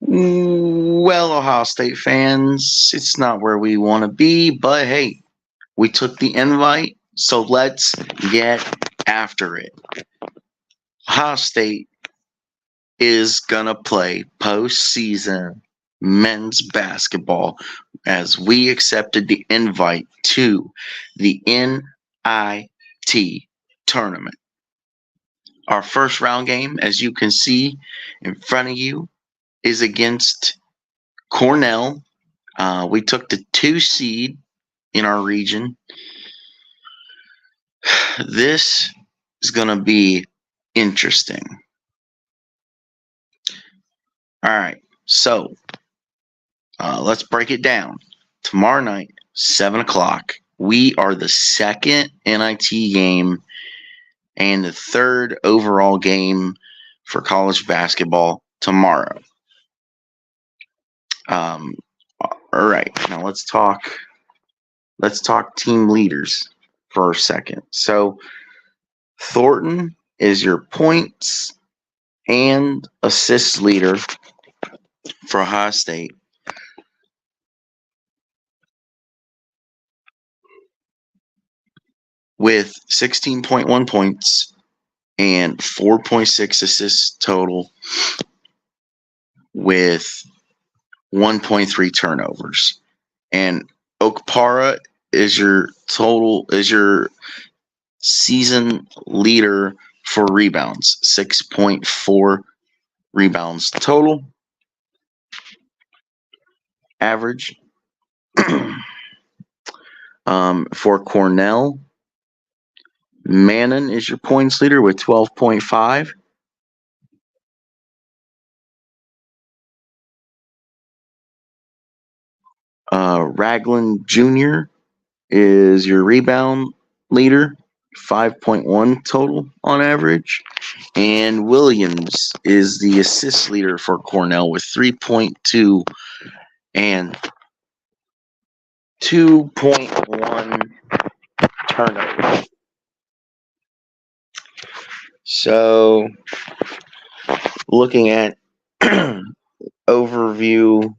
Well, Ohio State fans, it's not where we want to be, but hey, we took the invite, so let's get after it. Ohio State is going to play postseason men's basketball as we accepted the invite to the NIT tournament. Our first round game, as you can see in front of you, is against Cornell. We took the 2 seed in our region. This is going to be interesting. All right, so let's break it down. Tomorrow night, 7 o'clock, we are the second NIT game and the third overall game for college basketball tomorrow. All right, now let's talk team leaders for a second. So Thornton is your points and assists leader for Ohio State. With 16.1 points and 4.6 assists total with 1.3 turnovers. And Okpara is your season leader for rebounds, 6.4 rebounds total. Average. For Cornell, Mannon is your points leader with 12.5. Ragland Jr. is your rebound leader, 5.1 total on average. And Williams is the assist leader for Cornell with 3.2 and 2.1 turnovers. So, looking at overview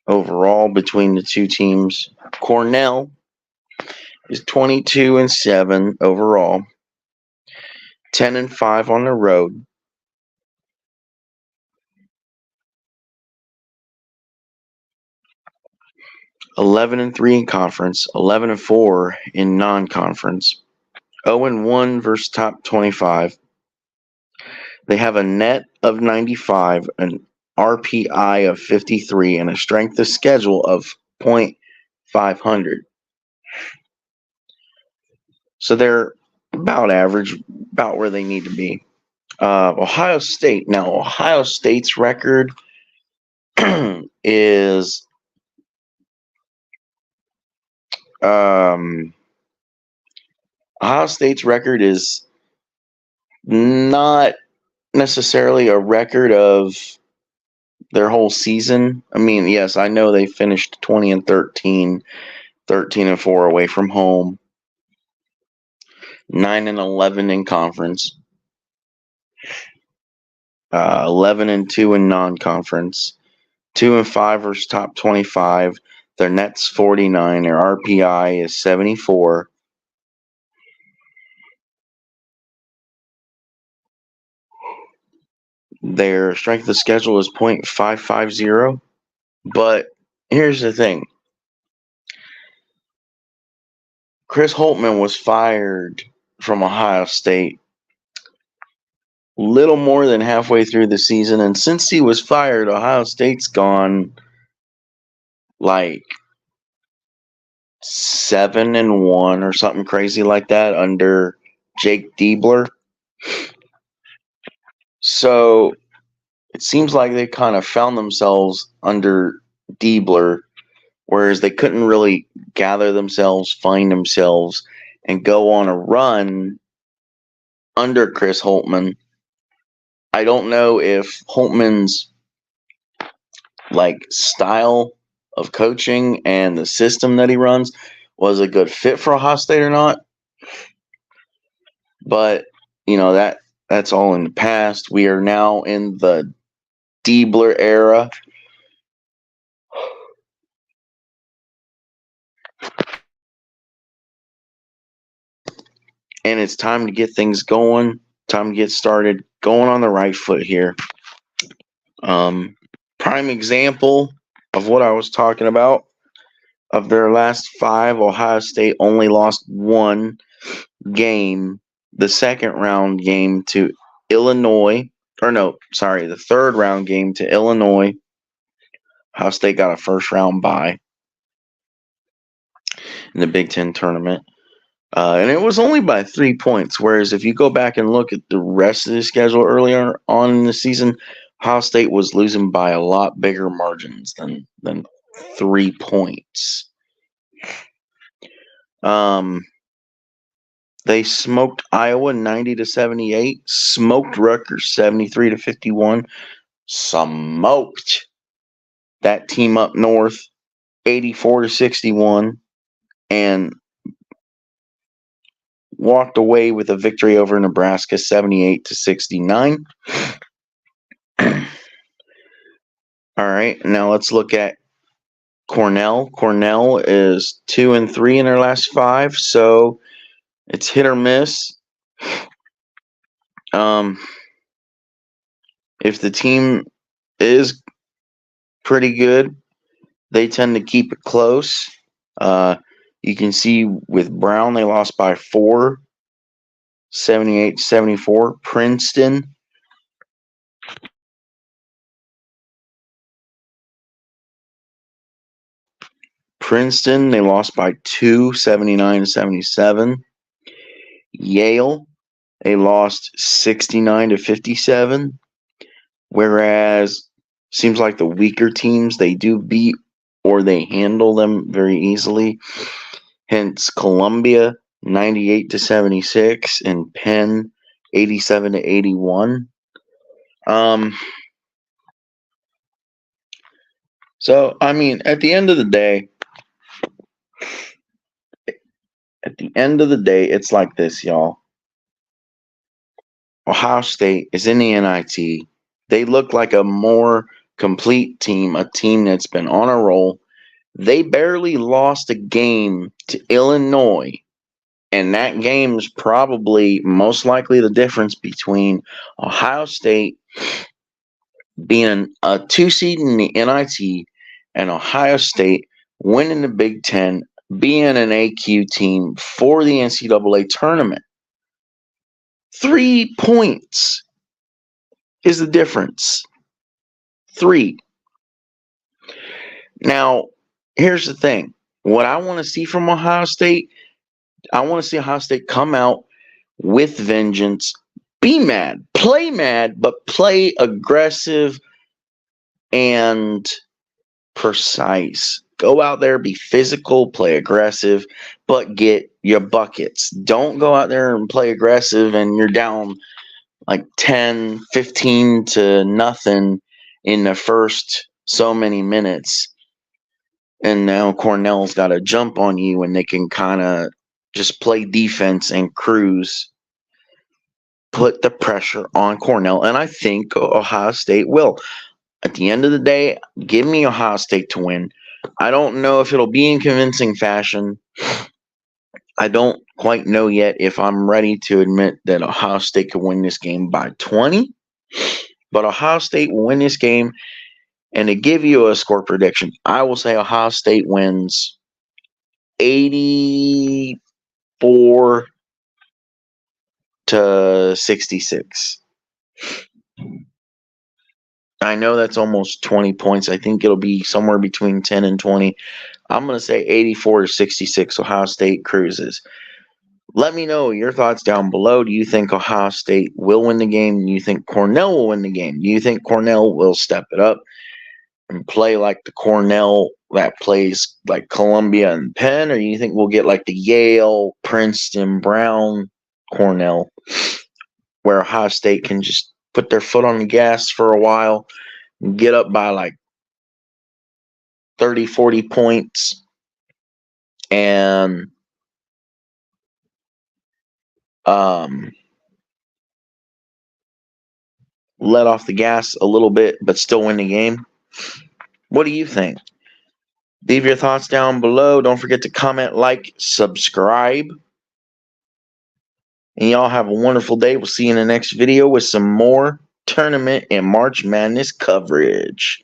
overall between the two teams, Cornell is 22-7 overall, 10-5 on the road. (11-3 in conference, 11-4 in non-conference, 0-1 versus top 25. They have a net of 95, an RPI of 53, and a strength of schedule of .500. So they're about average, about where they need to be. Ohio State. Now, Ohio State's record is Ohio State's record is not necessarily a record of their whole season. I mean, yes, I know they finished 20-13, 13-4 away from home, 9-11 in conference, 11-2 in non-conference, 2-5 versus top 25. Their net's 49. Their RPI is 74. Their strength of schedule is .550. But here's the thing. Chris Holtmann was fired from Ohio State little more than halfway through the season. And since he was fired, Ohio State's gone like 7-1 or something crazy like that under Jake Diebler. So it seems like they kind of found themselves under Diebler, whereas they couldn't really gather themselves, find themselves, and go on a run under Chris Holtmann. I don't know if Holtmann's style of coaching and the system that he runs was a good fit for Ohio State or not. But, that's all in the past. We are now in the Diebler era. And it's time to get things going. Time to get started. Going on the right foot here. Prime example of what I was talking about. Of their last 5, Ohio State only lost one game, the second round game to Illinois. Or no, sorry, the third round game to Illinois. Ohio State got a first round bye in the Big Ten tournament. And it was only by 3 points. Whereas if you go back and look at the rest of the schedule earlier on in the season, Ohio State was losing by a lot bigger margins than 3 points. They smoked Iowa 90-78, smoked Rutgers 73-51, smoked that team up north 84-61, and walked away with a victory over Nebraska 78-69. All right, now let's look at Cornell. Cornell is 2-3 in their last 5, so it's hit or miss. If the team is pretty good, they tend to keep it close. You can see with Brown, they lost by 4, 78-74. Princeton, they lost by 2, 79-77. Yale, they lost 69-57. Whereas, seems like the weaker teams, they do beat or they handle them very easily. Hence, Columbia, 98-76, and Penn, 87-81. So, I mean, at the end of the day, it's like this, y'all. Ohio State is in the NIT. They look like a more complete team, a team that's been on a roll. They barely lost a game to Illinois, and that game is probably most likely the difference between Ohio State being a 2 seed in the NIT and Ohio State winning the Big Ten, being an AQ team for the NCAA tournament. 3 points is the difference. 3. Now, here's the thing. What I want to see from Ohio State, I want to see Ohio State come out with vengeance, be mad, but play aggressive and precise. Go out there, be physical, play aggressive, but get your buckets. Don't go out there and play aggressive and you're down like 10, 15 to nothing in the first so many minutes. And now Cornell's got to jump on you and they can kind of just play defense and cruise. Put the pressure on Cornell. And I think Ohio State will. At the end of the day, give me Ohio State to win. I don't know if it'll be in convincing fashion. I don't quite know yet if I'm ready to admit that Ohio State could win this game by 20. But Ohio State will win this game. And to give you a score prediction, I will say Ohio State wins 84-66. I know that's almost 20 points. I think it'll be somewhere between 10 and 20. I'm going to say 84-66. Ohio State cruises. Let me know your thoughts down below. Do you think Ohio State will win the game? Do you think Cornell will win the game? Do you think Cornell will step it up and play like the Cornell that plays like Columbia and Penn? Or do you think we'll get like the Yale, Princeton, Brown, Cornell, where Ohio State can just put their foot on the gas for a while and get up by like 30, 40 points and let off the gas a little bit, but still win the game? What do you think? Leave your thoughts down below. Don't forget to comment, like, subscribe. And y'all have a wonderful day. We'll see you in the next video with some more tournament and March Madness coverage.